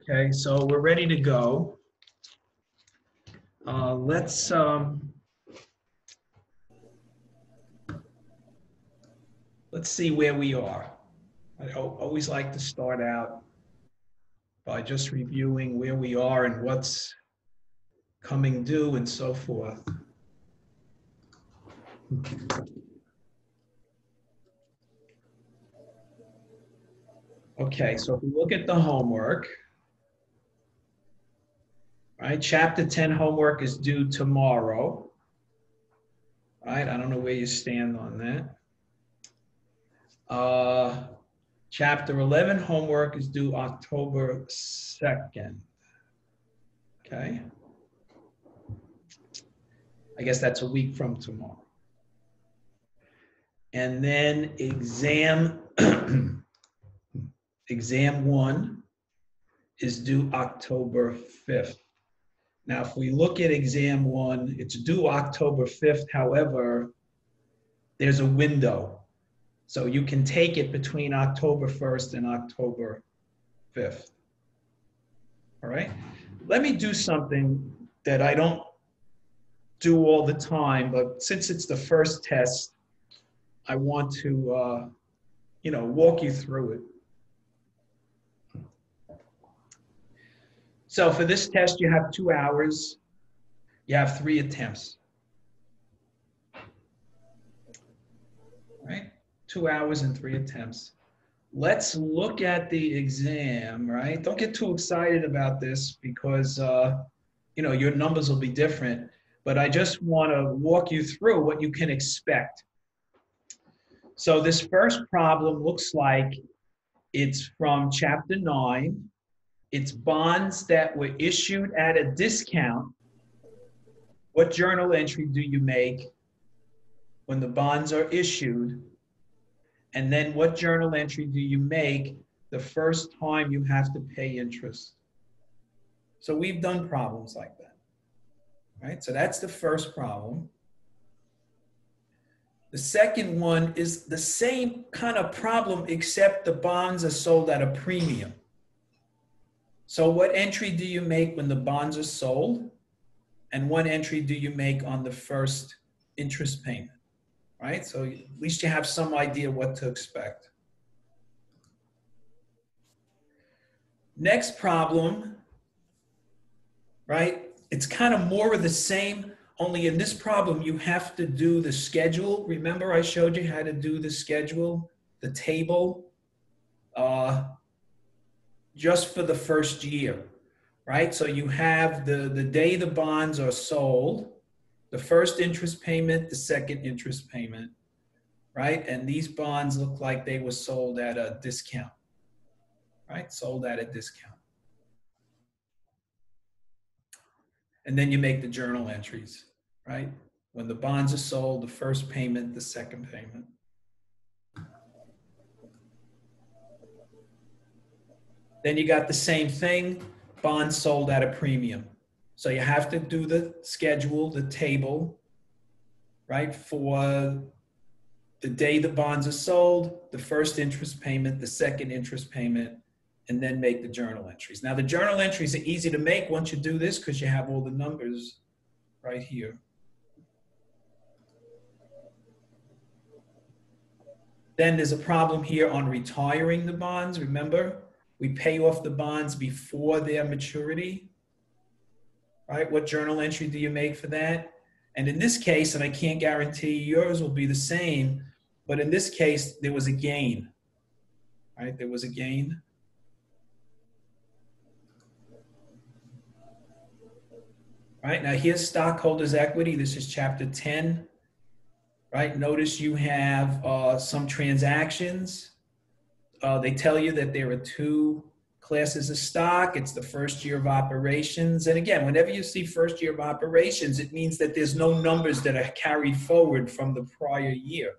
Okay, so we're ready to go. Let's see where we are. I always like to start out by just reviewing where we are and what's coming due and so forth. Okay, so if we look at the homework, right? Chapter 10 homework is due tomorrow, right? I don't know where you stand on that. Chapter 11 homework is due October 2nd. Okay. I guess that's a week from tomorrow. And then exam 1 is due October 5th. Now, if we look at exam 1, it's due October 5th. However, there's a window. So you can take it between October 1st and October 5th. All right. Let me do something that I don't do all the time, but since it's the first test, I want to, walk you through it. So for this test, you have 2 hours. You have 3 attempts. All right? 2 hours and 3 attempts. Let's look at the exam, right? Don't get too excited about this because, your numbers will be different. But I just want to walk you through what you can expect. So this first problem looks like it's from Chapter 9. It's bonds that were issued at a discount. What journal entry do you make when the bonds are issued? And then what journal entry do you make the first time you have to pay interest? So we've done problems like that, right? So that's the first problem. The second one is the same kind of problem, except the bonds are sold at a premium. So what entry do you make when the bonds are sold? And what entry do you make on the first interest payment, right? So at least you have some idea what to expect. Next problem, right? It's kind of more of the same, only in this problem, you have to do the schedule. Remember I showed you how to do the schedule, the table, just for the first year, right? So you have the day the bonds are sold, the first interest payment, the second interest payment, right? And these bonds look like they were sold at a discount, right? Sold at a discount. And then you make the journal entries, right? When the bonds are sold, the first payment, the second payment. Then you got the same thing, bonds sold at a premium. So you have to do the schedule, the table, right? For the day the bonds are sold, the first interest payment, the second interest payment, and then make the journal entries. Now the journal entries are easy to make once you do this because you have all the numbers right here. Then there's a problem here on retiring the bonds. Remember, we pay off the bonds before their maturity, right? What journal entry do you make for that? And in this case, and I can't guarantee yours will be the same, but in this case, there was a gain, right? There was a gain. Right, now here's stockholders' equity. This is Chapter 10, right? Notice you have some transactions. They tell you that there are 2 classes of stock. It's the first year of operations. And again, whenever you see first year of operations, it means that there's no numbers that are carried forward from the prior year.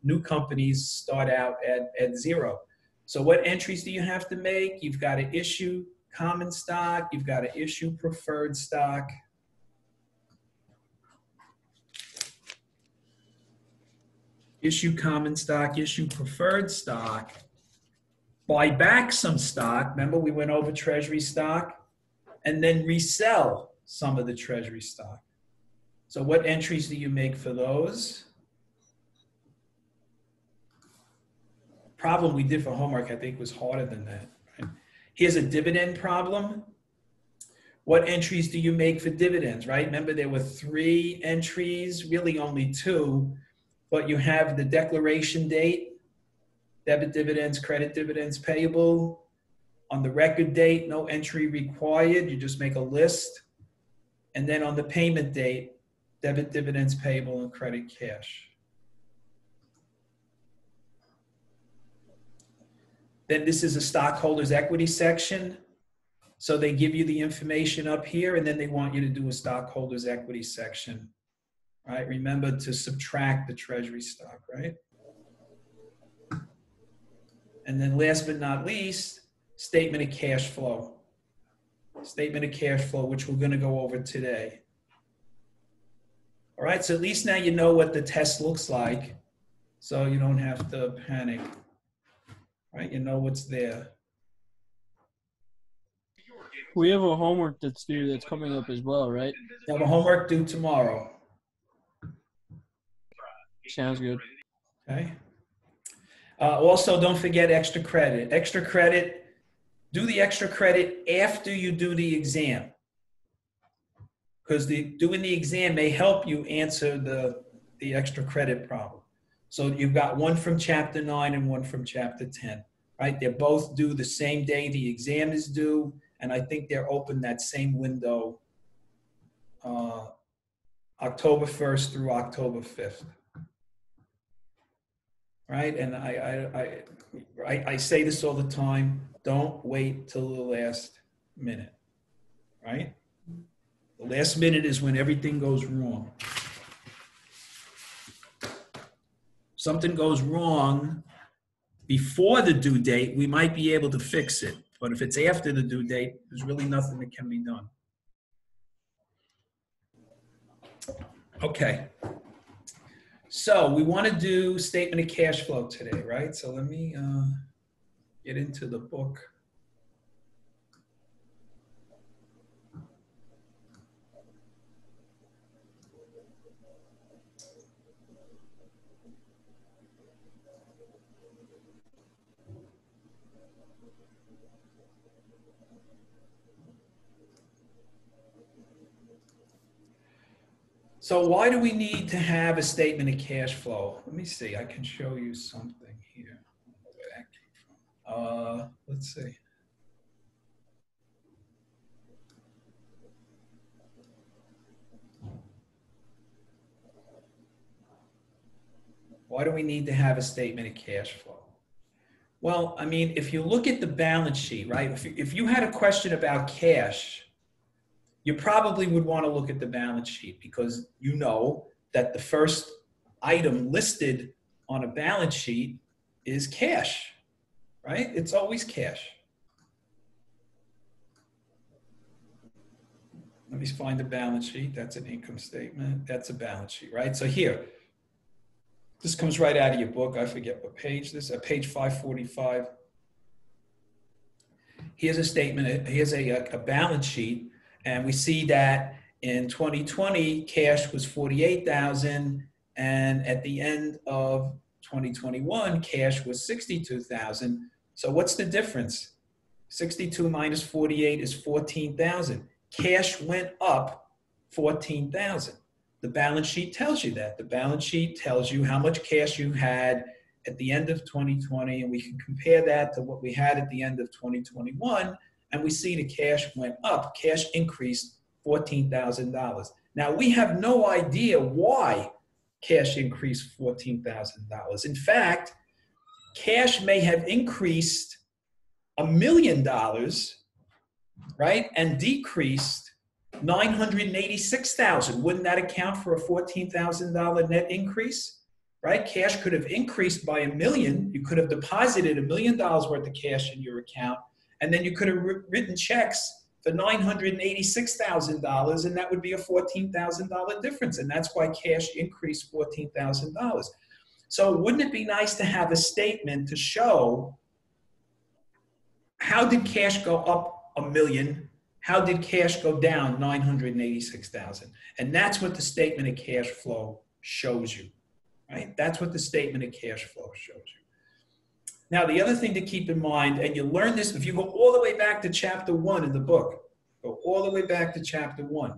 New companies start out at 0. So what entries do you have to make? You've got to issue common stock. You've got to issue preferred stock. Issue common stock, issue preferred stock. buy back some stock. Remember, we went over treasury stock, and then resell some of the treasury stock. So what entries do you make for those? Problem we did for homework, I think, was harder than that. Right? Here's a dividend problem. What entries do you make for dividends, right? Remember, there were 3 entries, really only 2, but you have the declaration date, debit dividends, credit dividends payable. On the record date, no entry required. You just make a list. And then on the payment date, debit dividends payable and credit cash. Then this is a stockholders' equity section. So they give you the information up here, and then they want you to do a stockholders' equity section. Right? Remember to subtract the treasury stock, right? And then last but not least, statement of cash flow. Statement of cash flow, which we're going to go over today. All right, so at least now you know what the test looks like, so you don't have to panic. Right? You know what's there. We have a homework that's due that's coming up as well, right? You have a homework due tomorrow. Sounds good. Okay. Also, don't forget extra credit. Extra credit, do the extra credit after you do the exam. Because doing the exam may help you answer the extra credit problem. So you've got one from chapter 9 and one from chapter 10. Right? They're both due the same day the exam is due, and I think they're open that same window, October 1st through October 5th. Right? And I say this all the time, don't wait till the last minute. Right? The last minute is when everything goes wrong. Something goes wrong before the due date, we might be able to fix it. But if it's after the due date, there's really nothing that can be done. Okay. So we want to do statement of cash flow today, right? So let me get into the book. So why do we need to have a statement of cash flow? Let me see. I can show you something here. Let's see. Why do we need to have a statement of cash flow? Well, I mean, if you look at the balance sheet, right? If you had a question about cash, you probably would want to look at the balance sheet because you know that the first item listed on a balance sheet is cash, right? It's always cash. Let me find the balance sheet. That's an income statement. That's a balance sheet, right? So here, this comes right out of your book. I forget what page this is, page 545. Here's a statement. Here's a balance sheet. And we see that in 2020, cash was $48,000, and at the end of 2021, cash was $62,000. So what's the difference? 62 minus 48 is 14,000. Cash went up 14,000. The balance sheet tells you that. The balance sheet tells you how much cash you had at the end of 2020, and we can compare that to what we had at the end of 2021. And we see the cash went up. Cash increased $14,000. Now, we have no idea why cash increased $14,000. In fact, cash may have increased $1 million, right, and decreased $986,000. Wouldn't that account for a $14,000 net increase? Right? Cash could have increased by $1 million. You could have deposited $1 million worth of cash in your account, and then you could have written checks for $986,000, and that would be a $14,000 difference. And that's why cash increased $14,000. So wouldn't it be nice to have a statement to show how did cash go up a million? How did cash go down 986,000? And that's what the statement of cash flow shows you, right? That's what the statement of cash flow shows you. Now, the other thing to keep in mind, and you learn this if you go all the way back to chapter 1 in the book, go all the way back to chapter 1,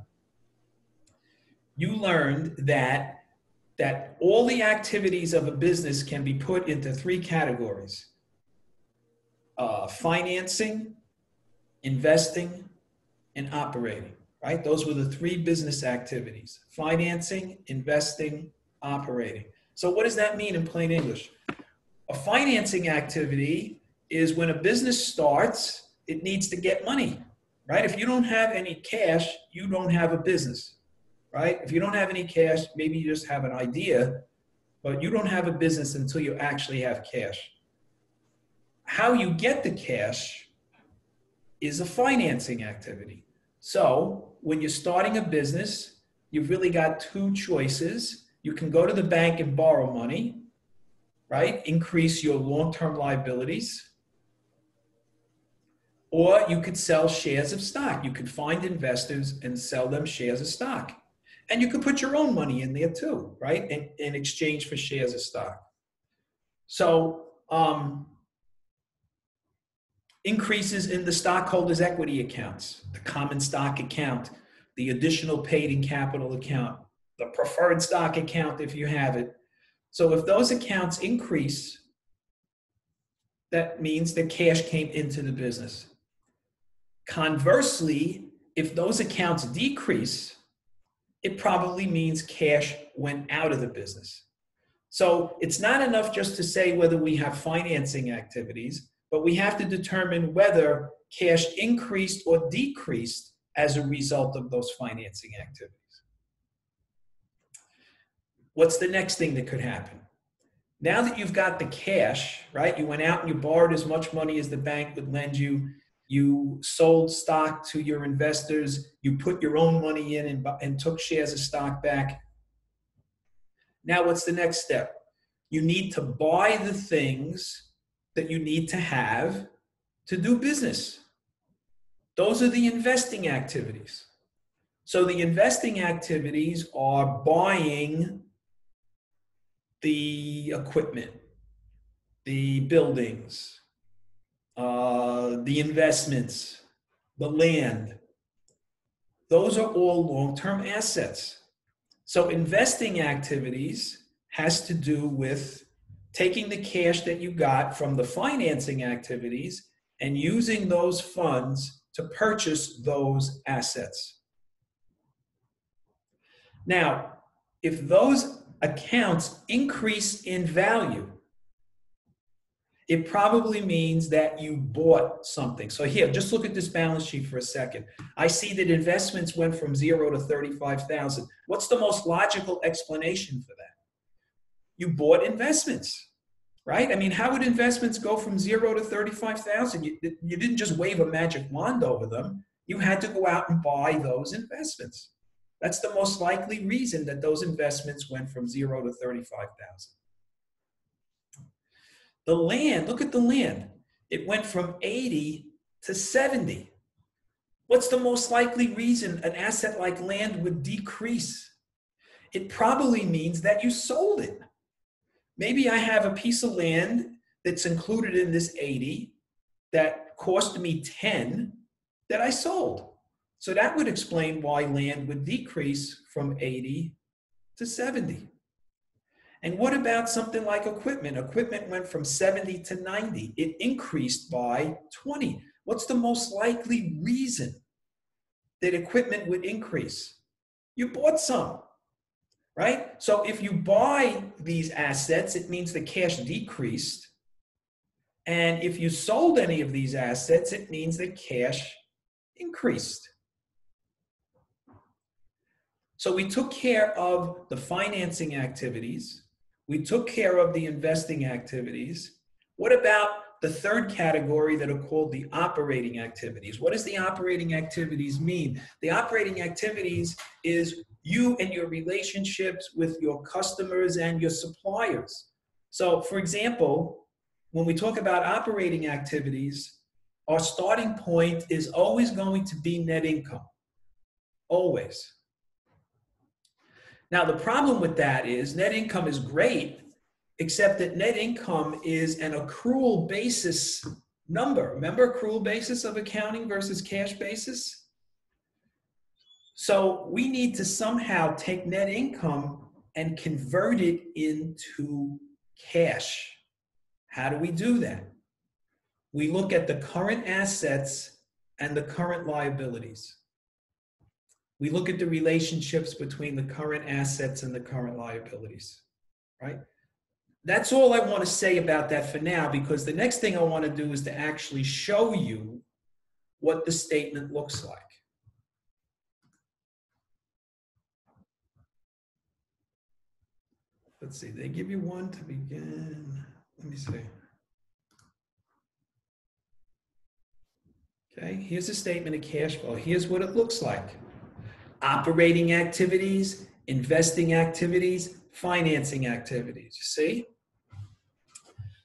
you learned that all the activities of a business can be put into 3 categories: financing, investing, and operating, right? Those were the 3 business activities: financing, investing, operating. So what does that mean in plain English? A financing activity is when a business starts, it needs to get money, right? If you don't have any cash, you don't have a business, right? If you don't have any cash, maybe you just have an idea, but you don't have a business until you actually have cash. How you get the cash is a financing activity. So when you're starting a business, you've really got 2 choices. You can go to the bank and borrow money, right? Increase your long-term liabilities. Or you could sell shares of stock. You could find investors and sell them shares of stock. And you could put your own money in there too, right? In exchange for shares of stock. So increases in the stockholders' equity accounts, the common stock account, the additional paid-in capital account, the preferred stock account if you have it. So if those accounts increase, that means that cash came into the business. Conversely, if those accounts decrease, it probably means cash went out of the business. So it's not enough just to say whether we have financing activities, but we have to determine whether cash increased or decreased as a result of those financing activities. What's the next thing that could happen? Now that you've got the cash, right? You went out and you borrowed as much money as the bank would lend you. You sold stock to your investors. You put your own money in and took shares of stock back. Now, what's the next step? You need to buy the things that you need to have to do business. Those are the investing activities. So the investing activities are buying the equipment, the buildings, the investments, the land. Those are all long-term assets. So investing activities has to do with taking the cash that you got from the financing activities and using those funds to purchase those assets. Now, if those accounts increase in value, it probably means that you bought something. So here, just look at this balance sheet for a second. I see that investments went from 0 to 35,000. What's the most logical explanation for that? You bought investments, right? I mean, how would investments go from 0 to 35,000? You didn't just wave a magic wand over them. You had to go out and buy those investments. That's the most likely reason that those investments went from 0 to 35,000. The land, look at the land. It went from 80 to 70. What's the most likely reason an asset like land would decrease? It probably means that you sold it. Maybe I have a piece of land that's included in this 80 that cost me 10 that I sold. So that would explain why land would decrease from 80 to 70. And what about something like equipment? Equipment went from 70 to 90. It increased by 20. What's the most likely reason that equipment would increase? You bought some, right? So if you buy these assets, it means the cash decreased. And if you sold any of these assets, it means the cash increased. So we took care of the financing activities. We took care of the investing activities. What about the third category that are called the operating activities? What does the operating activities mean? The operating activities is you and your relationships with your customers and your suppliers. So, for example, when we talk about operating activities, our starting point is always going to be net income. Always. Now, the problem with that is net income is great, except that net income is an accrual basis number. Remember accrual basis of accounting versus cash basis? So we need to somehow take net income and convert it into cash. How do we do that? We look at the current assets and the current liabilities. We look at the relationships between the current assets and the current liabilities, right? That's all I want to say about that for now, because the next thing I want to do is to actually show you what the statement looks like. Let's see, they give you one to begin. Let me see. Okay, here's a statement of cash flow. Here's what it looks like. Operating activities, investing activities, financing activities. You see?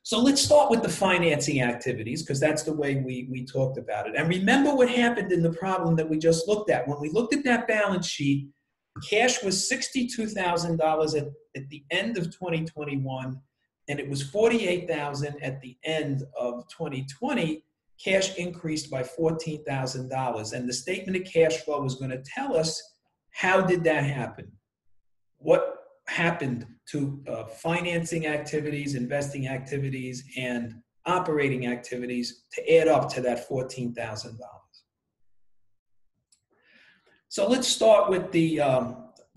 So let's start with the financing activities, because that's the way we talked about it. And remember what happened in the problem that we just looked at. When we looked at that balance sheet, cash was $62,000 at the end of 2021, and it was $48,000 at the end of 2020. Cash increased by $14,000. And the statement of cash flow is going to tell us, how did that happen? What happened to financing activities, investing activities, and operating activities to add up to that $14,000? So let's start with the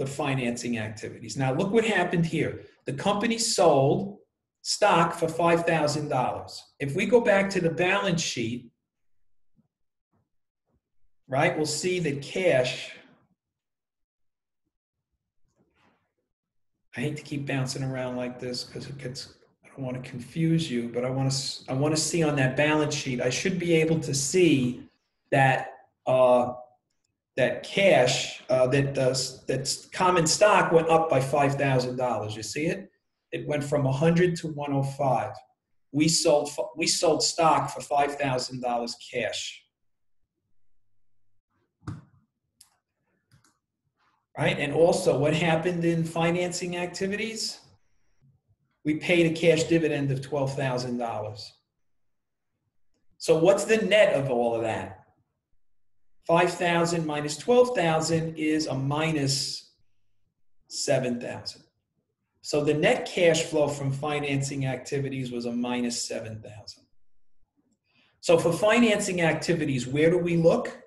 financing activities. Now look what happened here. The company sold stock for $5,000. If we go back to the balance sheet, right, we'll see that cash, I hate to keep bouncing around like this because it gets, I don't want to confuse you, but I want to see on that balance sheet, I should be able to see that that cash, that common stock went up by $5,000. You see it? It went from 100 to 105. We sold stock for $5,000 cash. Right? And also, what happened in financing activities? We paid a cash dividend of $12,000. So what's the net of all of that? 5,000 minus 12,000 is a minus 7,000. So the net cash flow from financing activities was a minus 7,000. So for financing activities, where do we look?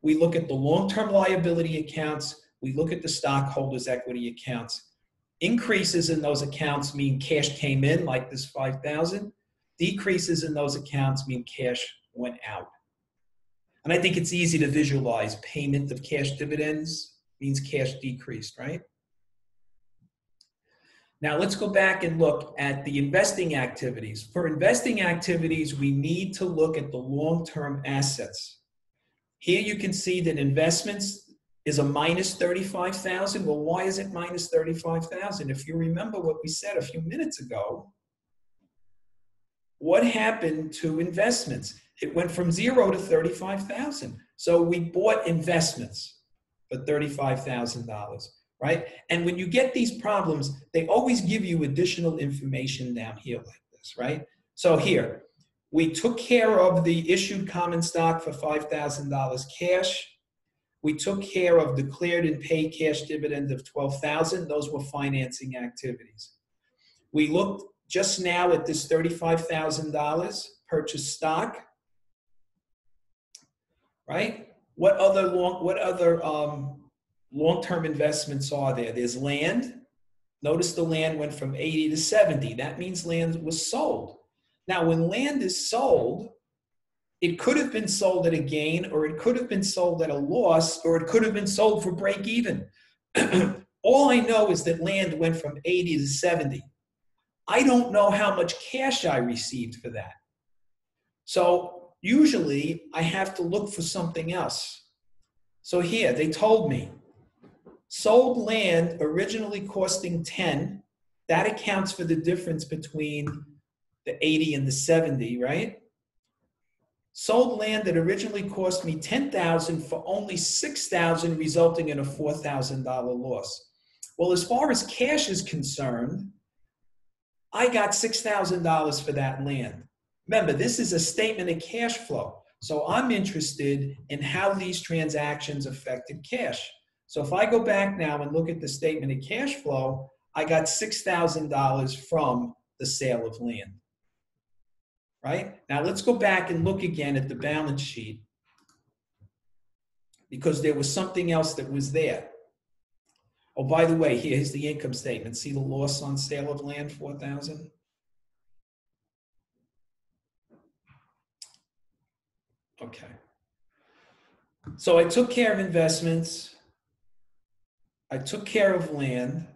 We look at the long-term liability accounts. We look at the stockholders' equity accounts. Increases in those accounts mean cash came in, like this 5,000. Decreases in those accounts mean cash went out. And I think it's easy to visualize. Payment of cash dividends means cash decreased, right? Now let's go back and look at the investing activities. For investing activities, we need to look at the long-term assets. Here you can see that investments is a minus 35,000. Well, why is it minus 35,000? If you remember what we said a few minutes ago, what happened to investments? It went from 0 to 35,000. So we bought investments for $35,000, right? And when you get these problems, they always give you additional information down here like this, right? So here, we took care of the issued common stock for $5,000 cash. We took care of declared and paid cash dividend of $12,000. Those were financing activities. We looked just now at this $35,000 purchased stock, right? What other long-term investments are there? There's land. Notice the land went from 80 to 70. That means land was sold. Now, when land is sold, it could have been sold at a gain, or it could have been sold at a loss, or it could have been sold for break even. All I know is that land went from 80 to 70. I don't know how much cash I received for that. So usually I have to look for something else. So here, they told me, sold land originally costing 10, that accounts for the difference between the 80 and the 70, right? Sold land that originally cost me $10,000 for only $6,000, resulting in a $4,000 loss. Well, as far as cash is concerned, I got $6,000 for that land. Remember, this is a statement of cash flow. So I'm interested in how these transactions affected cash. So if I go back now and look at the statement of cash flow, I got $6,000 from the sale of land. Right? Now let's go back and look again at the balance sheet, because there was something else that was there. Oh, by the way, here's the income statement. See the loss on sale of land, $4,000? Okay. So I took care of investments. I took care of land.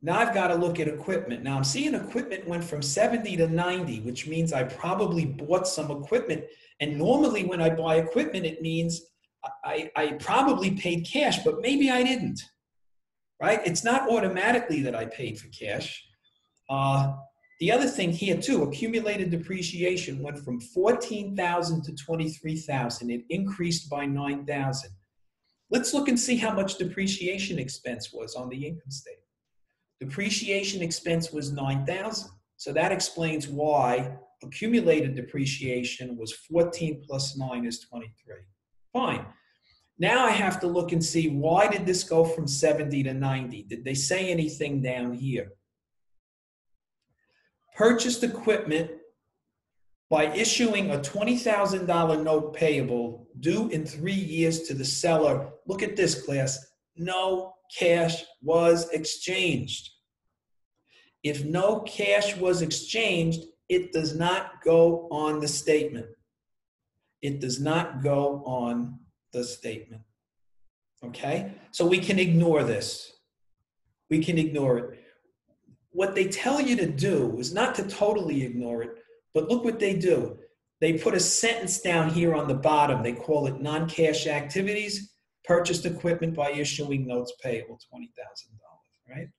Now I've got to look at equipment. Now I'm seeing equipment went from 70 to 90, which means I probably bought some equipment. And normally when I buy equipment, it means I probably paid cash, but maybe I didn't, right? It's not automatically that I paid for cash. The other thing here too, accumulated depreciation went from 14,000 to 23,000. It increased by 9,000. Let's look and see how much depreciation expense was on the income statement. Depreciation expense was 9,000. So that explains why accumulated depreciation was 14 plus 9 is 23. Fine. Now I have to look and see, why did this go from 70 to 90? Did they say anything down here? Purchased equipment by issuing a $20,000 note payable due in 3 years to the seller. Look at this, class. No cash was exchanged. If no cash was exchanged, it does not go on the statement. It does not go on the statement. Okay? So we can ignore this. We can ignore it. What they tell you to do is not to totally ignore it, but look what they do. They put a sentence down here on the bottom. They call it non-cash activities, purchased equipment by issuing notes payable, $20,000, right?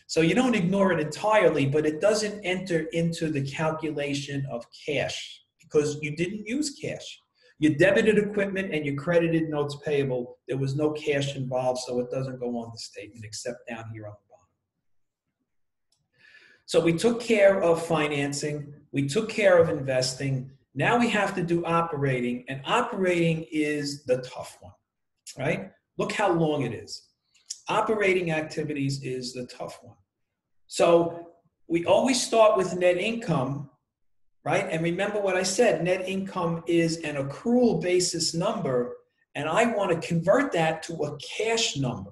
So you don't ignore it entirely, but it doesn't enter into the calculation of cash because you didn't use cash. You debited equipment and you credited notes payable. There was no cash involved, so it doesn't go on the statement except down here on the bottom. So we took care of financing. We took care of investing. Now we have to do operating, and operating is the tough one, right? Look how long it is. Operating activities is the tough one. So we always start with net income, right? And remember what I said, net income is an accrual basis number, and I want to convert that to a cash number,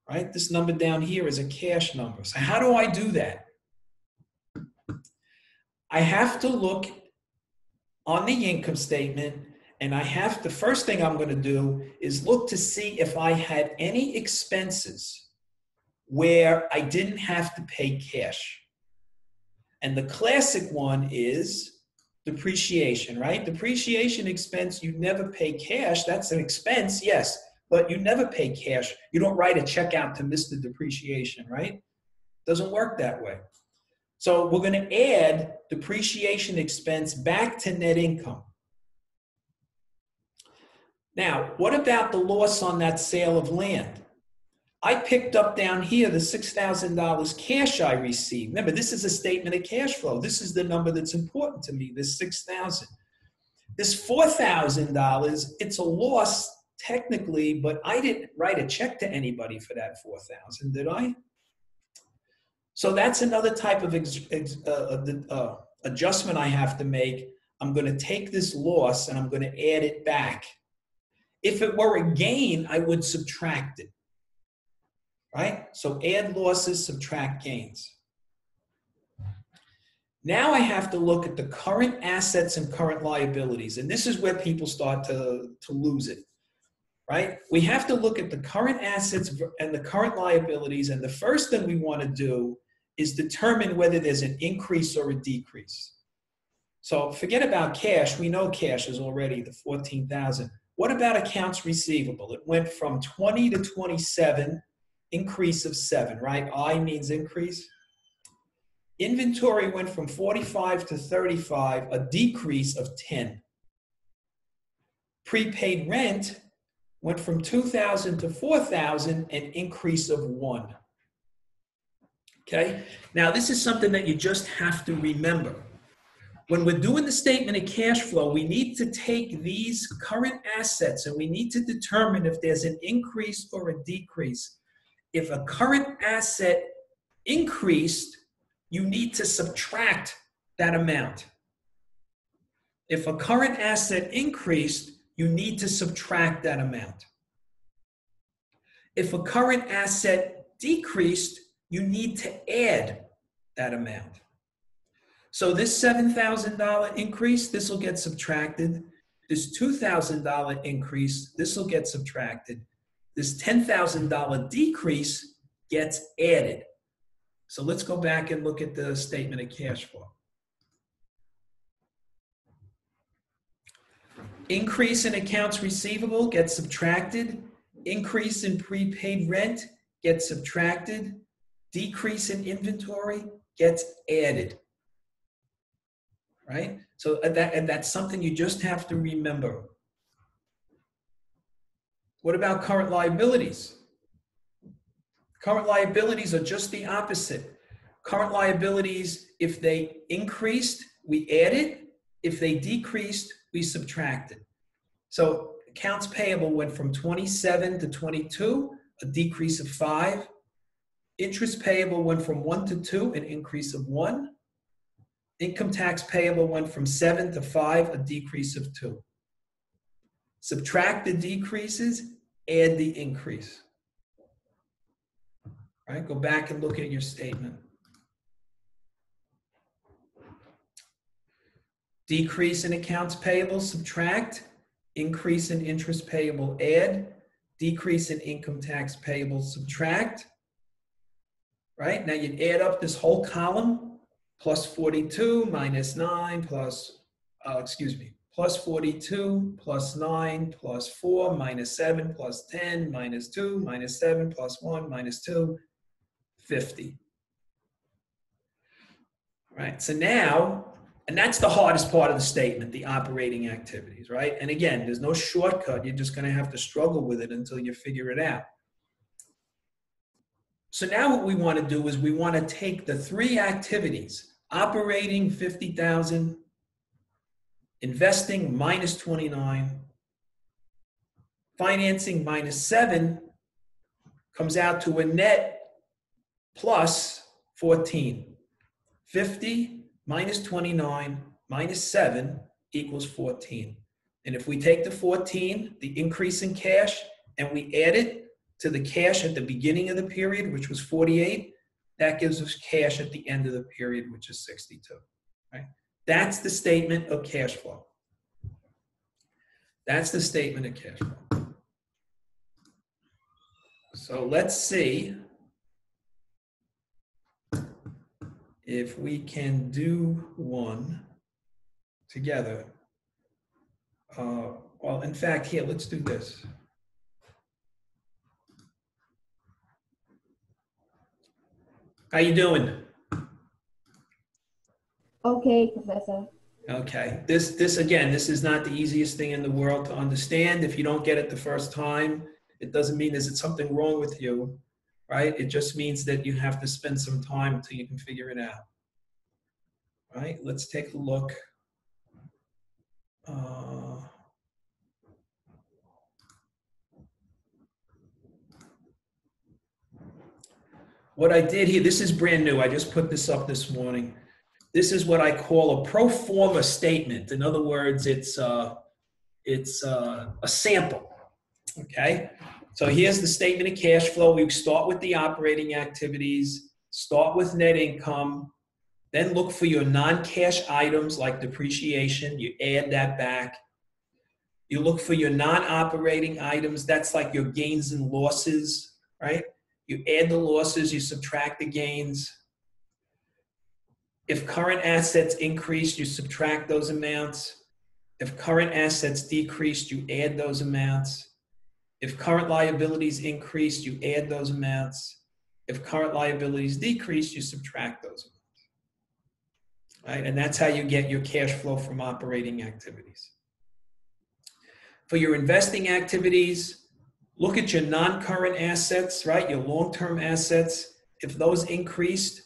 right? This number down here is a cash number. So how do I do that? I have to look on the income statement, and I have to, first thing I'm going to do is look to see if I had any expenses where I didn't have to pay cash. And the classic one is depreciation, right? Depreciation expense, you never pay cash. That's an expense, yes, but you never pay cash. You don't write a check out to Mr. Depreciation, right? Doesn't work that way. So we're going to add depreciation expense back to net income. Now, what about the loss on that sale of land? I picked up down here the $6,000 cash I received. Remember, this is a statement of cash flow. This is the number that's important to me, this $6,000. This $4,000, it's a loss technically, but I didn't write a check to anybody for that $4,000, did I? So that's another type of adjustment I have to make. I'm going to take this loss and I'm going to add it back. If it were a gain, I would subtract it, right? So add losses, subtract gains. Now I have to look at the current assets and current liabilities, and this is where people start to lose it, right? We have to look at the current assets and the current liabilities, and the first thing we want to do is determine whether there's an increase or a decrease. So forget about cash. We know cash is already the 14,000. What about accounts receivable? It went from 20 to 27, increase of 7, right? I means increase. Inventory went from 45 to 35, a decrease of 10. Prepaid rent went from 2,000 to 4,000, an increase of 1. Okay? Now, this is something that you just have to remember. When we're doing the statement of cash flow, we need to take these current assets and we need to determine if there's an increase or a decrease. If a current asset increased, you need to subtract that amount. If a current asset increased, you need to subtract that amount. If a current asset decreased, you need to add that amount. So this $7,000 increase, this will get subtracted. This $2,000 increase, this will get subtracted. This $10,000 decrease gets added. So let's go back and look at the statement of cash flow. Increase in accounts receivable gets subtracted. Increase in prepaid rent gets subtracted. Decrease in inventory gets added. Right? So that's something you just have to remember. What about current liabilities? Current liabilities are just the opposite. Current liabilities, if they increased, we added. If they decreased, we subtracted. So accounts payable went from 27 to 22, a decrease of 5. Interest payable went from 1 to 2, an increase of 1. Income tax payable went from 7 to 5, a decrease of 2. Subtract the decreases, add the increase. All right, go back and look at your statement. Decrease in accounts payable, subtract. Increase in interest payable, add. Decrease in income tax payable, subtract. Right, now you'd add up this whole column. Plus 42 minus 9 plus, plus 42 plus 9 plus 4 minus 7 plus 10 minus 2 minus 7 plus 1 minus 2, 50. All right, so now, and that's the hardest part of the statement, the operating activities, right? And again, there's no shortcut. You're just going to have to struggle with it until you figure it out. So now what we want to do is we want to take the 3 activities, operating 50,000, investing minus 29, financing minus 7, comes out to a net plus 14. 50 minus 29 minus 7 equals 14. And if we take the 14, the increase in cash, and we add it to the cash at the beginning of the period, which was 48, that gives us cash at the end of the period, which is 62. Right? That's the statement of cash flow. That's the statement of cash flow. So let's see if we can do one together. Well, in fact, here, let's do this. How you doing? Okay, Professor. Okay. This again, this is not the easiest thing in the world to understand. If you don't get it the first time, it doesn't mean there's something wrong with you, right? It just means that you have to spend some time until you can figure it out. Right? Let's take a look. What I did here, this is brand new. I just put this up this morning. This is what I call a pro forma statement. In other words, it's a sample. Okay. So here's the statement of cash flow. We start with the operating activities, start with net income, then look for your non-cash items like depreciation. You add that back. You look for your non-operating items. That's like your gains and losses, right? You add the losses, you subtract the gains. If current assets increase, you subtract those amounts. If current assets decrease, you add those amounts. If current liabilities increase, you add those amounts. If current liabilities decrease, you subtract those amounts. right? And that's how you get your cash flow from operating activities. For your investing activities, look at your non-current assets, right? Your long-term assets. If those increased,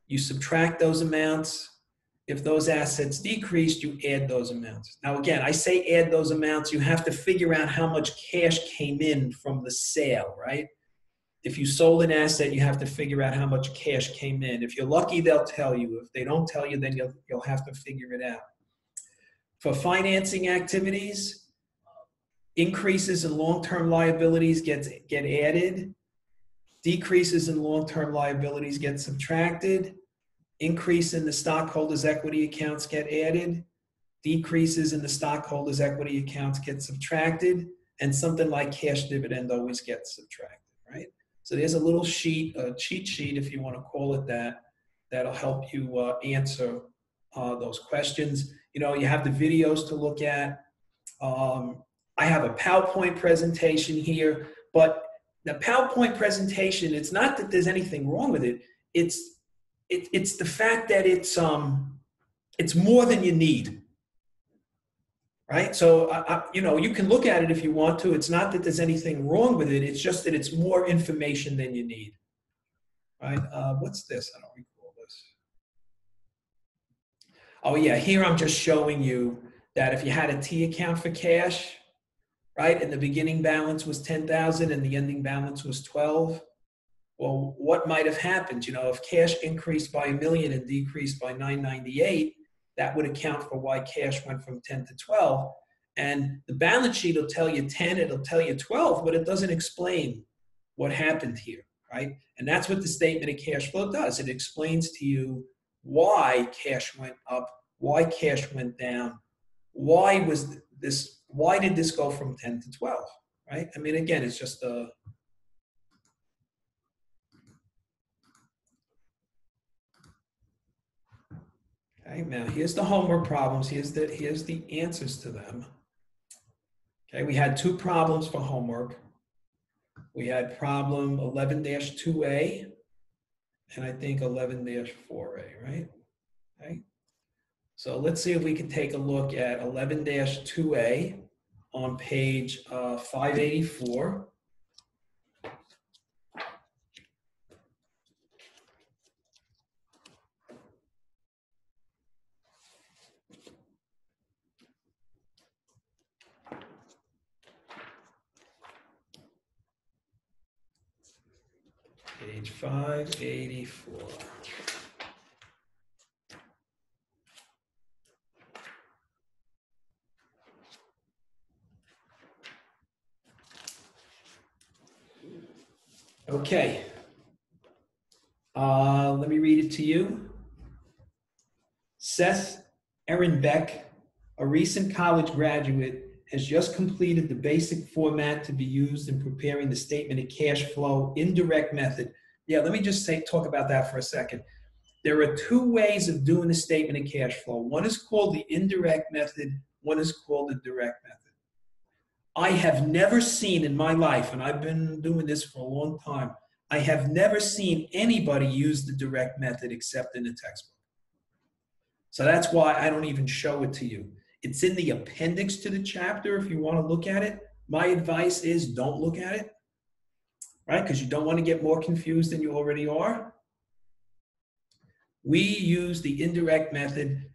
you subtract those amounts. If those assets decreased, you add those amounts. Now, again, I say add those amounts. You have to figure out how much cash came in from the sale, right? If you sold an asset, you have to figure out how much cash came in. If you're lucky, they'll tell you. If they don't tell you, then you'll have to figure it out. For financing activities, increases in long-term liabilities get added. Decreases in long-term liabilities get subtracted. Increase in the stockholders' equity accounts get added. Decreases in the stockholders' equity accounts get subtracted. And something like cash dividend always gets subtracted, right? So there's a little sheet, a cheat sheet, if you want to call it that, that'll help you answer those questions. You know, you have the videos to look at. I have a PowerPoint presentation here, but the PowerPoint presentation, it's not that there's anything wrong with it. It's the fact that it's more than you need, right? So, you know, you can look at it if you want to. It's not that there's anything wrong with it. It's just that it's more information than you need, right? What's this? I don't recall this. Oh, yeah, here I'm just showing you that if you had a T account for cash, right, and the beginning balance was 10,000 and the ending balance was 12, well, what might have happened? You know, if cash increased by $1 million and decreased by 998, that would account for why cash went from 10 to 12. And the balance sheet will tell you 10, it'll tell you 12, but it doesn't explain what happened here, right? And that's what the statement of cash flow does. It explains to you why cash went up, why cash went down, why did this go from 10 to 12, right? I mean, again, it's just a, okay, now here's the homework problems. Here's the answers to them. Okay, we had 2 problems for homework. We had problem 11-2A and I think 11-4A, right? Okay. So let's see if we can take a look at 11-2A on page 584. Page 584. Okay. Let me read it to you. Seth Ehrenbeck, a recent college graduate, has just completed the basic format to be used in preparing the statement of cash flow indirect method. Yeah, let me just talk about that for a second. There are 2 ways of doing the statement of cash flow. One is called the indirect method. One is called the direct method. I have never seen in my life, and I've been doing this for a long time, I have never seen anybody use the direct method except in a textbook. So that's why I don't even show it to you. It's in the appendix to the chapter if you want to look at it. My advice is don't look at it, right? Because you don't want to get more confused than you already are. We use the indirect method.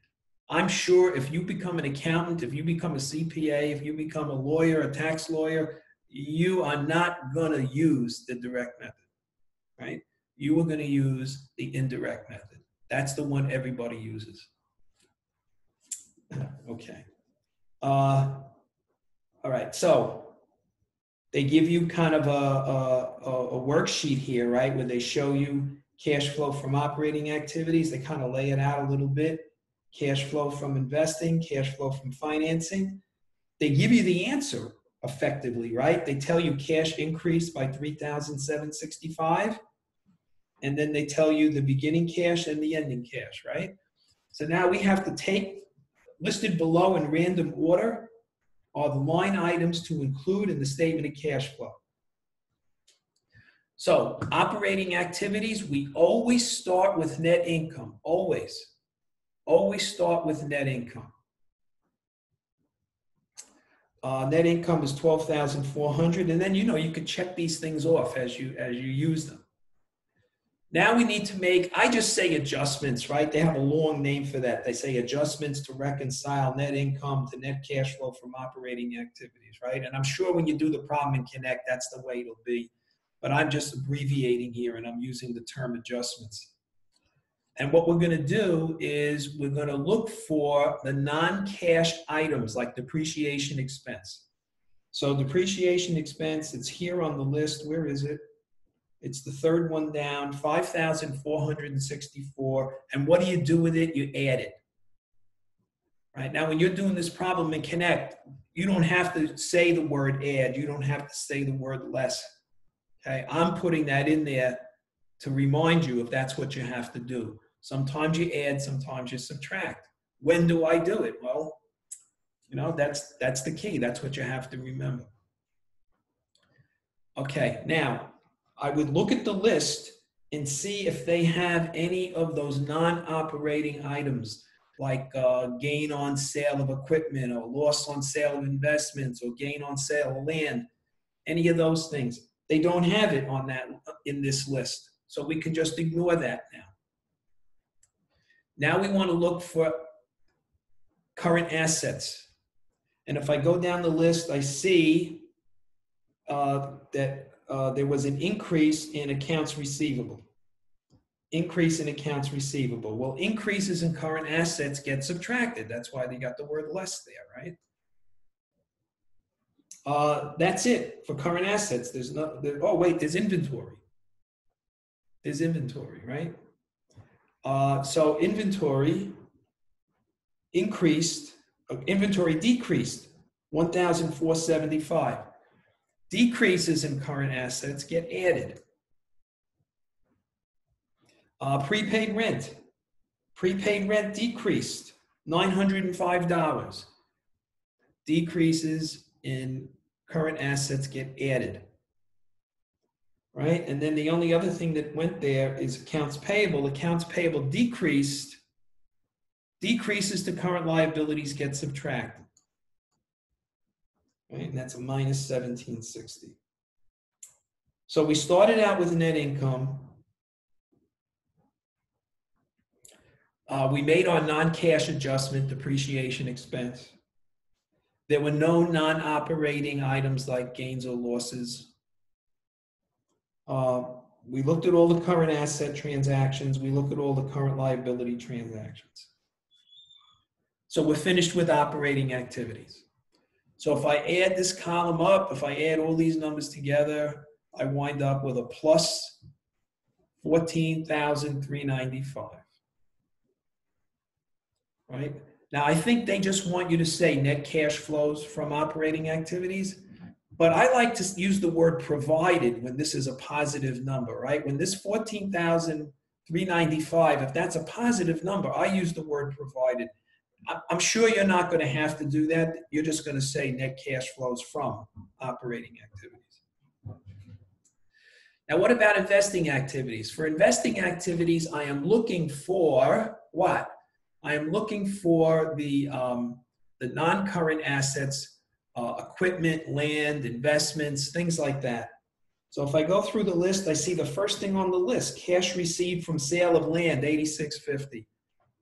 I'm sure if you become an accountant, if you become a CPA, if you become a lawyer, a tax lawyer, you are not going to use the direct method, right? You are going to use the indirect method. That's the one everybody uses. Okay. All right. So they give you kind of a worksheet here, right, where they show you cash flow from operating activities. They kind of lay it out a little bit. Cash flow from investing, cash flow from financing. They give you the answer effectively, right? They tell you cash increased by $3,765, and then they tell you the beginning cash and the ending cash, right? So now we have to take, listed below in random order, are the line items to include in the statement of cash flow. So operating activities, we always start with net income, always. always start with net income. Net income is 12,400, and then you could check these things off as you use them. Now we need to make, I just say adjustments, right? They have a long name for that. They say adjustments to reconcile net income to net cash flow from operating activities, right? And I'm sure when you do the problem in Connect, that's the way it'll be. But I'm just abbreviating here, and I'm using the term adjustments. And what we're going to do is we're going to look for the non-cash items like depreciation expense. So depreciation expense, it's here on the list. Where is it? It's the third one down, 5,464. And what do you do with it? You add it. Right? Now, when you're doing this problem in Connect, you don't have to say the word add. You don't have to say the word less. Okay? I'm putting that in there to remind you if that's what you have to do. Sometimes you add, sometimes you subtract. When do I do it? Well, that's the key. That's what you have to remember. Okay, now I would look at the list and see if they have any of those non-operating items like gain on sale of equipment or loss on sale of investments or gain on sale of land, any of those things. They don't have it on that in this list. So we can just ignore that now. Now we want to look for current assets. And if I go down the list, I see that there was an increase in accounts receivable. Increase in accounts receivable. Well, increases in current assets get subtracted. That's why they got the word less there, right? That's it for current assets. There's there's inventory. There's inventory, right? So inventory decreased 1,475. Decreases in current assets get added. Prepaid rent decreased $905. Decreases in current assets get added. Right? And then the only other thing that went there is accounts payable. Accounts payable decreases to current liabilities get subtracted. Right? And that's a minus 1,760. So we started out with net income. We made our non-cash adjustment, depreciation expense. There were no non-operating items like gains or losses. We looked at all the current asset transactions. We looked at all the current liability transactions. So we're finished with operating activities. So if I add this column up, if I add all these numbers together, I wind up with a plus 14,395. Right? Now, I think they just want you to say net cash flows from operating activities. But I like to use the word provided when this is a positive number, right? When this 14,395, if that's a positive number, I use the word provided. I'm sure you're not going to have to do that. You're just going to say net cash flows from operating activities. Now, what about investing activities? For investing activities, I am looking for what? I am looking for the non-current assets, equipment, land, investments, things like that. So if I go through the list, I see the first thing on the list, cash received from sale of land, $86.50.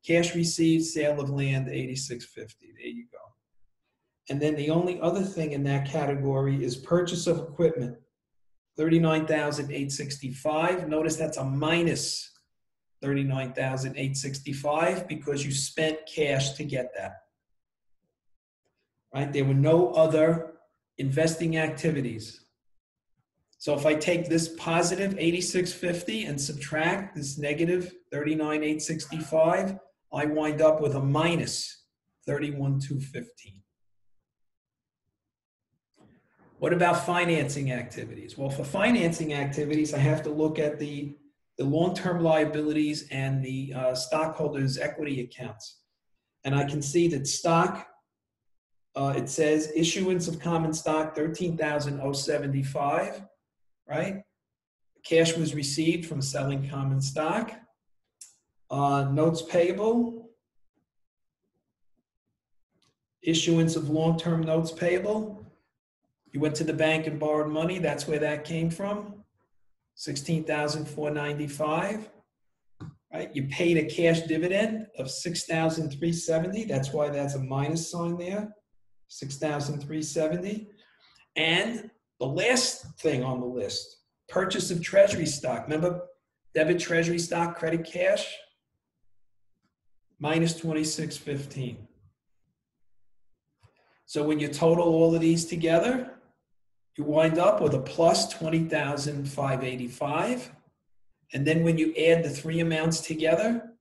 Cash received, sale of land, $86.50. There you go. And then the only other thing in that category is purchase of equipment, $39,865. Notice that's a minus $39,865 because you spent cash to get that. Right? There were no other investing activities. So if I take this positive 8650 and subtract this negative 39,865, I wind up with a minus 31,215. What about financing activities? Well, for financing activities, I have to look at the long-term liabilities and the stockholders' equity accounts. And I can see that stock, it says issuance of common stock, $13,075, right? Cash was received from selling common stock. Notes payable, issuance of long-term notes payable. You went to the bank and borrowed money. That's where that came from. $16,495. Right? You paid a cash dividend of $6,370. That's why that's a minus sign there. $6,370. And the last thing on the list, purchase of treasury stock. Remember, debit treasury stock, credit cash, minus $26.15. So when you total all of these together, you wind up with a plus $20,585. And then when you add the three amounts together,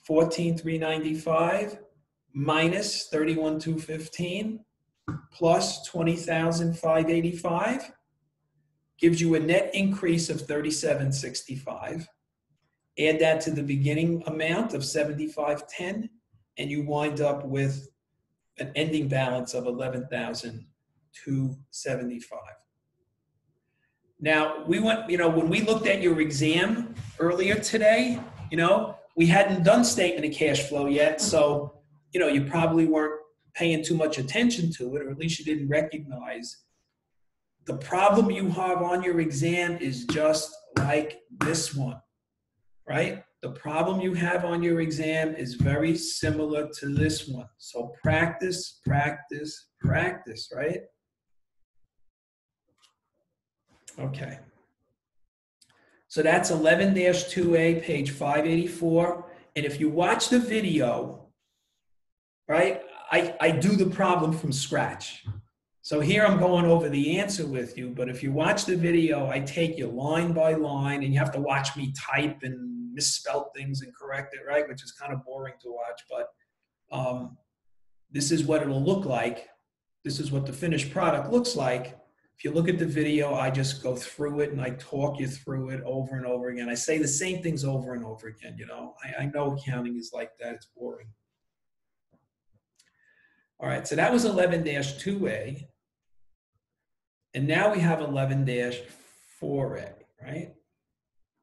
$14,395 minus $31,215 plus $20,585 gives you a net increase of $37,65. Add that to the beginning amount of $75,10, and you wind up with an ending balance of $11,275. Now, we went, when we looked at your exam earlier today, we hadn't done statement of cash flow yet, so, you probably weren't paying too much attention to it, or at least you didn't recognize. The problem you have on your exam is just like this one, right? The problem you have on your exam is very similar to this one. So practice, practice, practice, right? Okay. So that's 11-2A, page 584. And if you watch the video, right, I do the problem from scratch. So here I'm going over the answer with you, but if you watch the video, I take you line by line, and you have to watch me type and misspell things and correct it, right, which is kind of boring to watch, but this is what it'll look like. This is what the finished product looks like. If you look at the video, I just go through it and I talk you through it over and over again. I say the same things over and over again, I know accounting is like that. It's boring. All right, so that was 11-2A. And now we have 11-4A, right?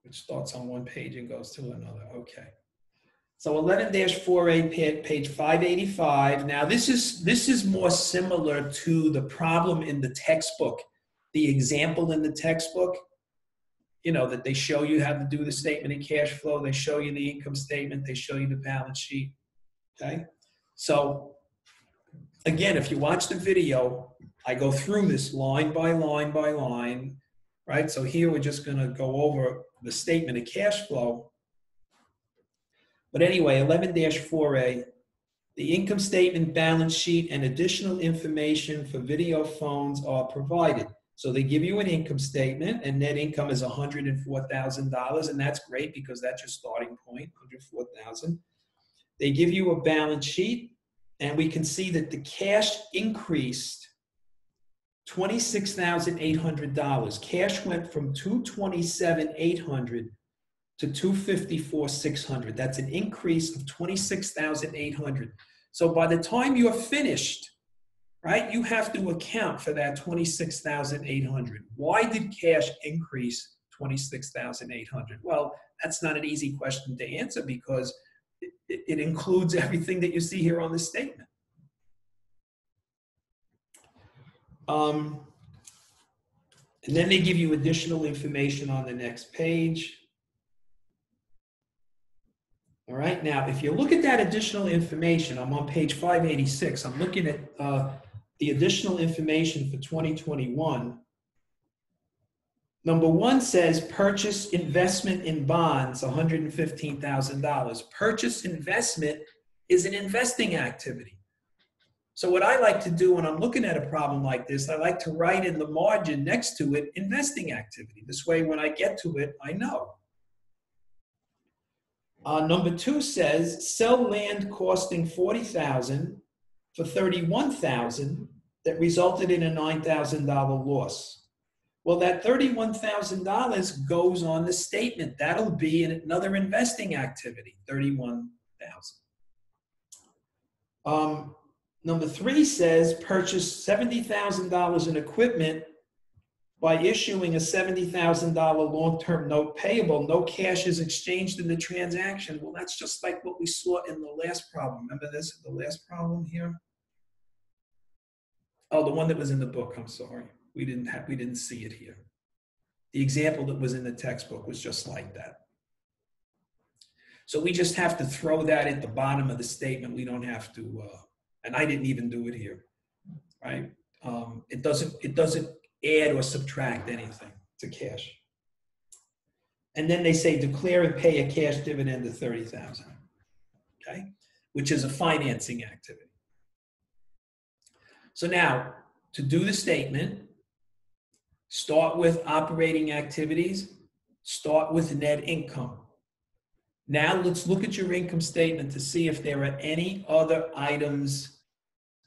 Which starts on one page and goes to another. Okay. So 11-4A, page 585. Now this is more similar to the problem in the textbook, the example in the textbook, that they show you how to do the statement of cash flow. They show you the income statement. They show you the balance sheet. Okay. So again, if you watch the video, I go through this line by line by line, right? So here we're just going to go over the statement of cash flow. But anyway, 11-4A, the income statement, balance sheet, and additional information for video phones are provided. So they give you an income statement, and net income is $104,000, and that's great because that's your starting point, $104,000. They give you a balance sheet, and we can see that the cash increased $26,800. Cash went from $227,800 to $254,600. That's an increase of $26,800. So by the time you're finished, right, you have to account for that $26,800. Why did cash increase $26,800? Well, that's not an easy question to answer because it includes everything that you see here on the statement. And then they give you additional information on the next page. All right, now if you look at that additional information, I'm on page 586. I'm looking at the additional information for 2021. Number one says purchase investment in bonds, $115,000. Purchase investment is an investing activity. So what I like to do when I'm looking at a problem like this, I like to write in the margin next to it, investing activity. This way, when I get to it, I know. Number two says sell land costing $40,000 for $31,000 that resulted in a $9,000 loss. Well, that $31,000 goes on the statement. That'll be another investing activity, $31,000. Number three says purchase $70,000 in equipment by issuing a $70,000 long-term note payable. No cash is exchanged in the transaction. Well, that's just like what we saw in the last problem. Remember this, the last problem here? Oh, the one that was in the book, I'm sorry. We didn't see it here. The example that was in the textbook was just like that. So we just have to throw that at the bottom of the statement. We don't have to, and I didn't even do it here, right? It doesn't add or subtract anything to cash. And then they say declare and pay a cash dividend of $30,000, okay? Which is a financing activity. So now, to do the statement, start with operating activities, start with net income. Now let's look at your income statement to see if there are any other items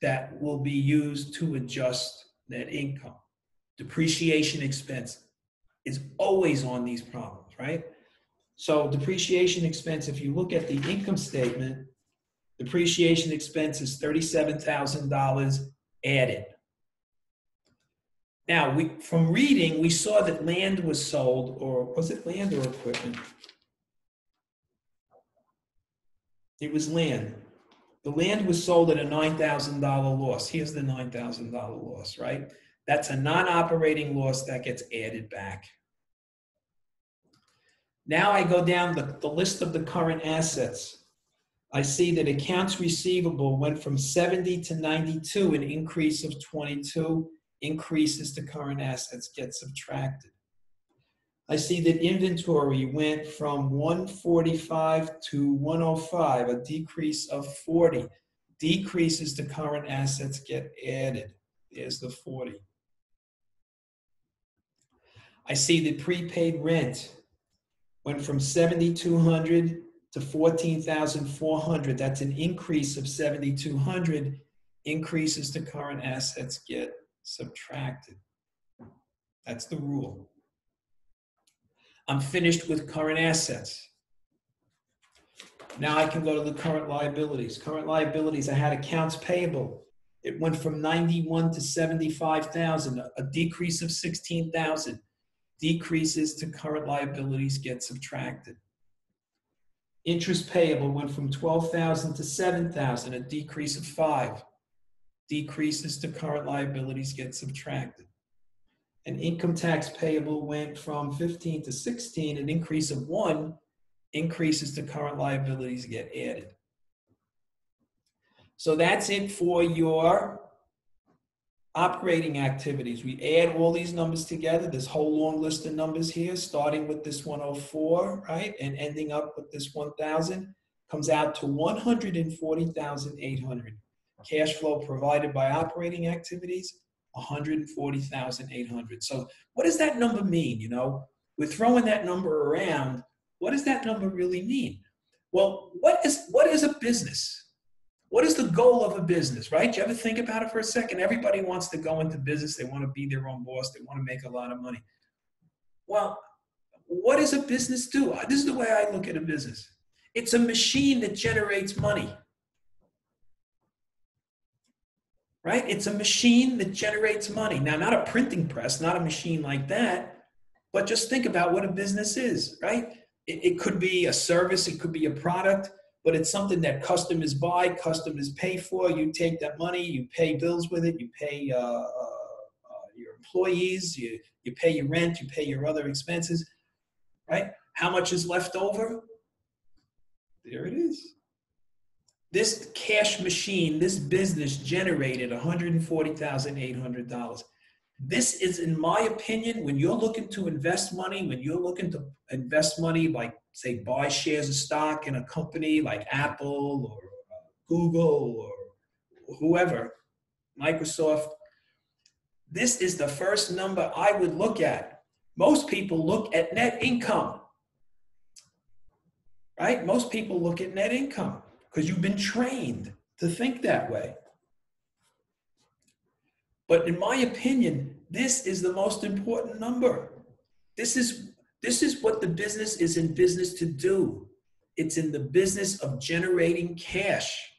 that will be used to adjust net income. Depreciation expense is always on these problems, right? So depreciation expense, if you look at the income statement, depreciation expense is $37,000 added. Now, from reading, we saw that land was sold, or was it land or equipment? It was land. The land was sold at a $9,000 loss. Here's the $9,000 loss, right? That's a non-operating loss that gets added back. Now I go down the list of the current assets. I see that accounts receivable went from 70 to 92, an increase of 22. Increases to current assets get subtracted. I see that inventory went from 145 to 105, a decrease of 40. Decreases to current assets get added. There's the 40. I see that prepaid rent went from 7,200 to 14,400. That's an increase of 7,200. Increases to current assets get subtracted. That's the rule. I'm finished with current assets. Now I can go to the current liabilities. Current liabilities, I had accounts payable. It went from 91 to 75,000, a decrease of 16,000. Decreases to current liabilities get subtracted. Interest payable went from 12,000 to 7,000, a decrease of 5. Decreases to current liabilities get subtracted. And income tax payable went from 15 to 16, an increase of 1. Increases to current liabilities get added. So that's it for your operating activities. We add all these numbers together, this whole long list of numbers here, starting with this 104, right, and ending up with this 1,000, comes out to 140,800. Cash flow provided by operating activities, 140,800. So what does that number mean? You know, we're throwing that number around. What does that number really mean? Well, what is a business? What is the goal of a business, right? Do you ever think about it for a second? Everybody wants to go into business. They want to be their own boss. They want to make a lot of money. Well, what does a business do? This is the way I look at a business. It's a machine that generates money, right? It's a machine that generates money. Now, not a printing press, not a machine like that, but just think about what a business is, right? It could be a service. It could be a product. But it's something that customers buy, customers pay for. You take that money, you pay bills with it, you pay your employees, you pay your rent, you pay your other expenses, right? How much is left over? There it is. This cash machine, this business generated $140,800. This is, in my opinion, when you're looking to invest money, like, say, buy shares of stock in a company like Apple or Google or whoever, Microsoft, this is the first number I would look at. Most people look at net income, right? Most people look at net income because you've been trained to think that way. But in my opinion, this is the most important number. This is what the business is in business to do. It's in the business of generating cash,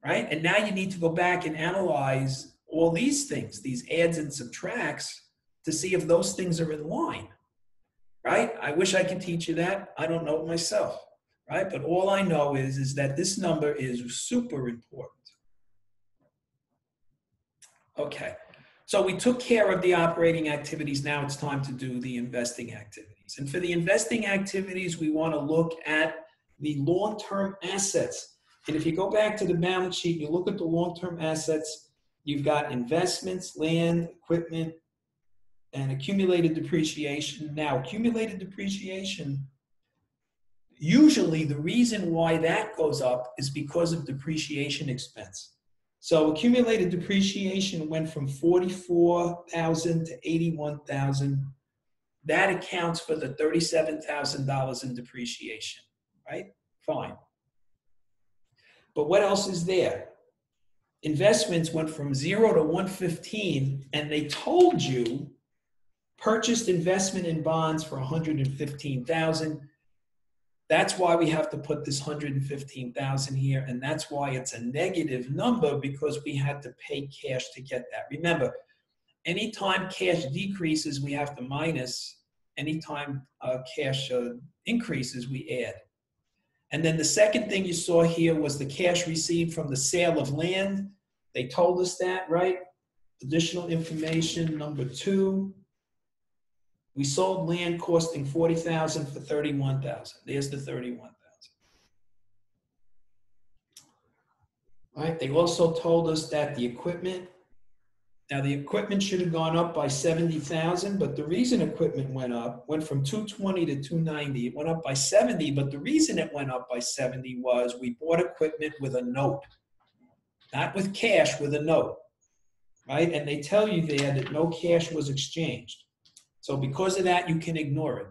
right? And now you need to go back and analyze all these things, these adds and subtracts, to see if those things are in line, right? I wish I could teach you that. I don't know it myself, right? But all I know is that this number is super important. Okay. So we took care of the operating activities. Now it's time to do the investing activities. And for the investing activities, we want to look at the long-term assets. And if you go back to the balance sheet, you look at the long-term assets, you've got investments, land, equipment, and accumulated depreciation. Now, accumulated depreciation, usually the reason why that goes up is because of depreciation expense. So accumulated depreciation went from 44,000 to 81,000. That accounts for the $37,000 in depreciation, right? Fine. But what else is there? Investments went from 0 to 115, and they told you purchased investment in bonds for 115,000. That's why we have to put this 115,000 here, and that's why it's a negative number, because we had to pay cash to get that. Remember, anytime cash decreases, we have to minus. Anytime cash increases, we add. And then the second thing you saw here was the cash received from the sale of land. They told us that, right? Additional information, number 2. We sold land costing $40,000 for $31,000. There's the $31,000. All right. They also told us that the equipment. Now the equipment should have gone up by $70,000, but the reason equipment went from 220 to 290. It went up by 70, but the reason it went up by 70 was we bought equipment with a note, not with cash, with a note, right? And they tell you there that no cash was exchanged. So because of that, you can ignore it.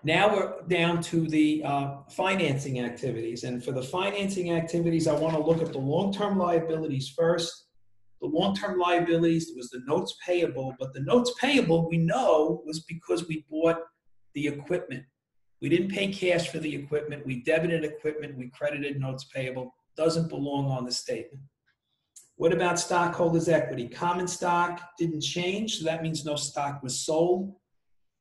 Now we're down to the financing activities. And for the financing activities, I want to look at the long-term liabilities first. The long-term liabilities was the notes payable, but the notes payable we know was because we bought the equipment. We didn't pay cash for the equipment. We debited equipment. We credited notes payable. Doesn't belong on the statement. What about stockholders' equity? Common stock didn't change, so that means no stock was sold.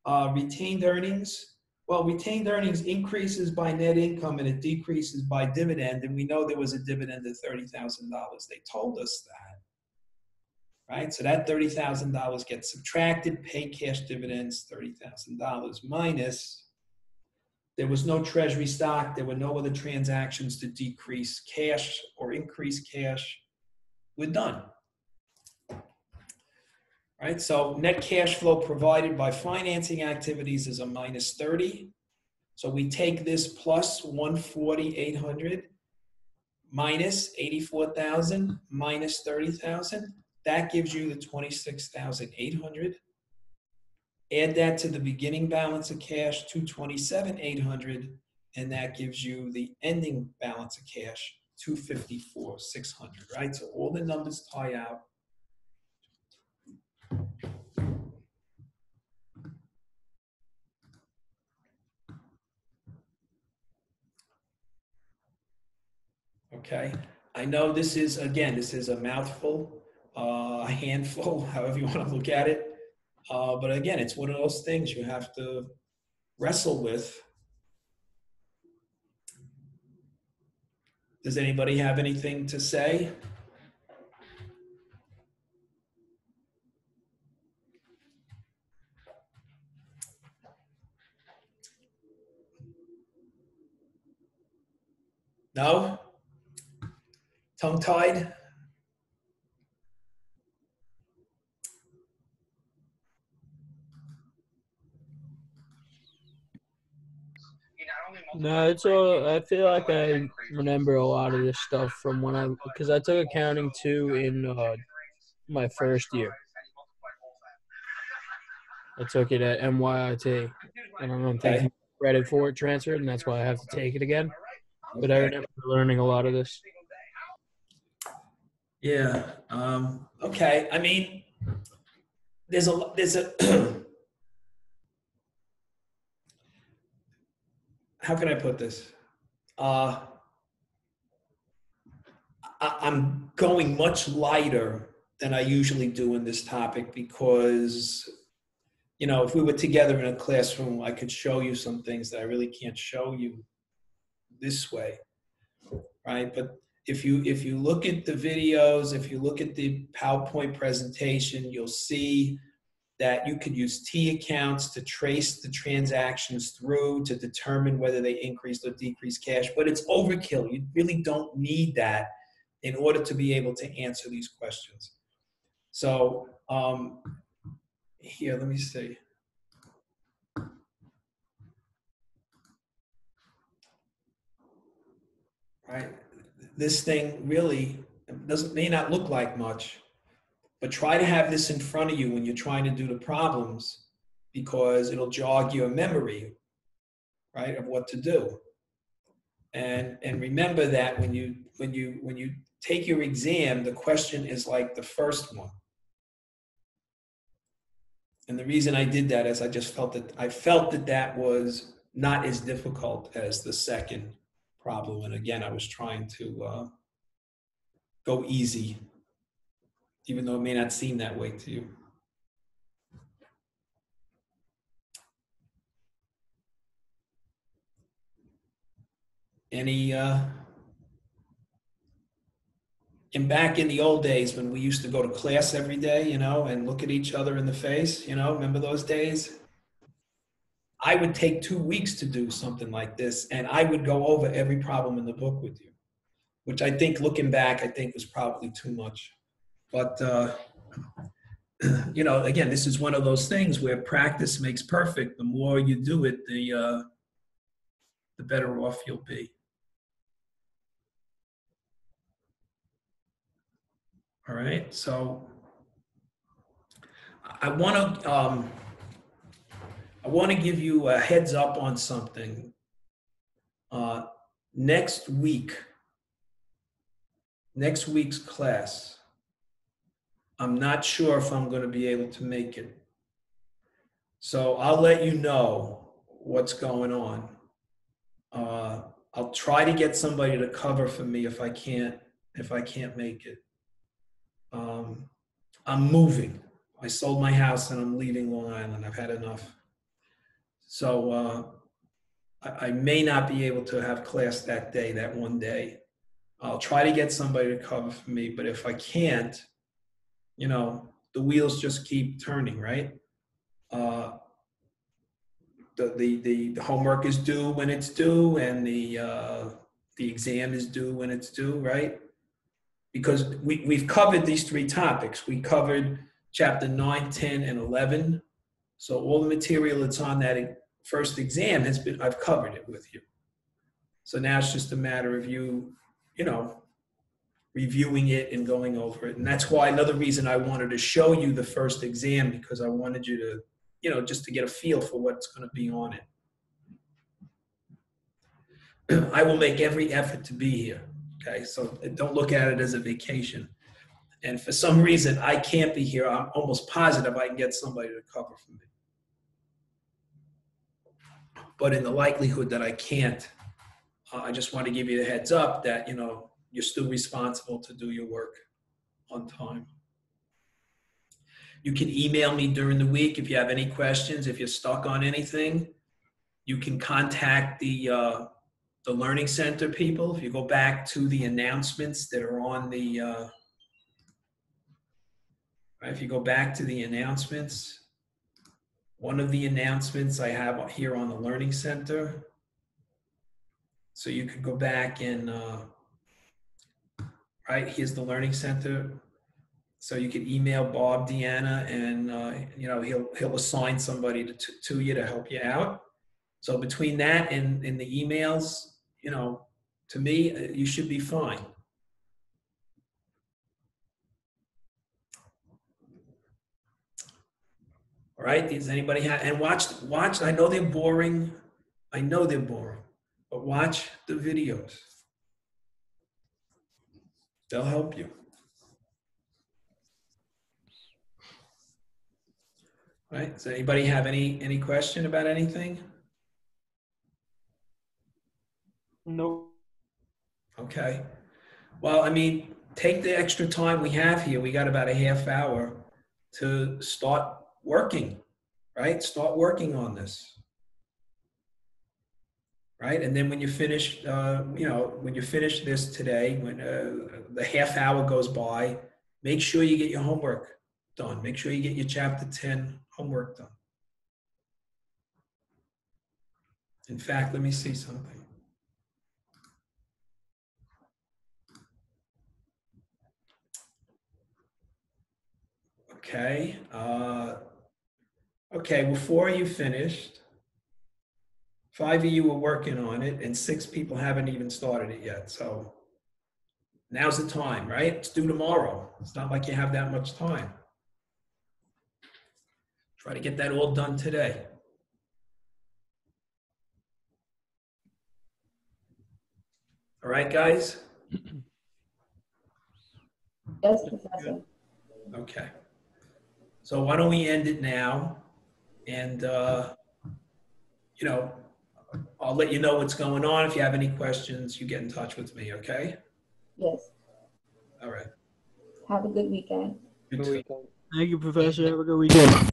Retained earnings. Well, retained earnings increases by net income and it decreases by dividend, and we know there was a dividend of $30,000. They told us that, right? So that $30,000 gets subtracted, pay cash dividends, $30,000 minus. There was no treasury stock. There were no other transactions to decrease cash or increase cash. We're done. Right, so net cash flow provided by financing activities is a minus 30. So we take this plus 140,800 minus 84,000 minus 30,000. That gives you the 26,800. Add that to the beginning balance of cash, 227,800, and that gives you the ending balance of cash, 254,600. Right, so all the numbers tie out. Okay, I know this is, again, this is a mouthful, a handful, however you want to look at it. But again, it's one of those things you have to wrestle with. Does anybody have anything to say? No? Tongue-tied? No, it's all. I feel like I remember a lot of this stuff from when because I took accounting too in my first year. I took it at MYIT, and I'm taking credit for it transferred, and that's why I have to take it again. But I remember learning a lot of this. Yeah. Okay. I mean, there's a how can I put this? I'm going much lighter than I usually do in this topic because, you know, if we were together in a classroom, I could show you some things that I really can't show you this way, right? But if you look at the videos, if you look at the PowerPoint presentation, you'll see that you could use T accounts to trace the transactions through to determine whether they increased or decreased cash, but it's overkill. You really don't need that in order to be able to answer these questions. So here, let me see. Right, this thing really may not look like much, but try to have this in front of you when you're trying to do the problems, because it'll jog your memory, right, of what to do. And remember that when you take your exam, the question is like the first one. And the reason I did that is I felt that that was not as difficult as the second problem. And again, I was trying to go easy, even though it may not seem that way to you. Any, and back in the old days when we used to go to class every day, and look at each other in the face, remember those days? I would take 2 weeks to do something like this, and I would go over every problem in the book with you, which I think, looking back, I think was probably too much. But, again, this is one of those things where practice makes perfect. The more you do it, the better off you'll be. All right, so I want to give you a heads up on something. Next week's class, I'm not sure if I'm going to be able to make it. So I'll let you know what's going on. I'll try to get somebody to cover for me if I can't make it. I'm moving. I sold my house and I'm leaving Long Island. I've had enough. So I may not be able to have class that day, that one day. I'll try to get somebody to cover for me, but if I can't, the wheels just keep turning, right? The homework is due when it's due, and the exam is due when it's due, right? Because we've covered these 3 topics. We covered chapter 9, 10, and 11. So all the material that's on that first exam I've covered it with you. So now it's just a matter of you, reviewing it and going over it. And that's why another reason I wanted to show you the first exam, because I wanted you to, just to get a feel for what's going to be on it. I will make every effort to be here. Okay, so don't look at it as a vacation. And for some reason, I can't be here. I'm almost positive I can get somebody to cover for me. But in the likelihood that I can't, I just want to give you the heads up that, you're still responsible to do your work on time. You can email me during the week if you have any questions. If you're stuck on anything, you can contact the Learning Center people. If you go back to the announcements that are on the, if you go back to the announcements, one of the announcements I have here on the Learning Center. So you could go back and, right, here's the Learning Center. So you could email Bob, Deanna, and he'll assign somebody to you to help you out. So between that and the emails, to me, you should be fine. All right, does anybody have, and watch, I know they're boring. But watch the videos. They'll help you. All right, does anybody have any question about anything? No. Okay. Well, take the extra time we have here. We got about a half hour to start working, right? Start working on this. right? And then when you finish, when you finish this today, when the half hour goes by, make sure you get your homework done. Make sure you get your chapter 10 homework done. In fact, let me see something. Okay. Okay, well, 4 of you finished. 5 of you were working on it, and 6 people haven't even started it yet. So now's the time, right? It's due tomorrow. It's not like you have that much time. Try to get that all done today. All right, guys? Yes, Professor. Okay. So why don't we end it now? And, I'll let you know what's going on. If you have any questions, you get in touch with me, okay? Yes. All right. Have a good weekend. You too. Thank you, Professor. Have a good weekend.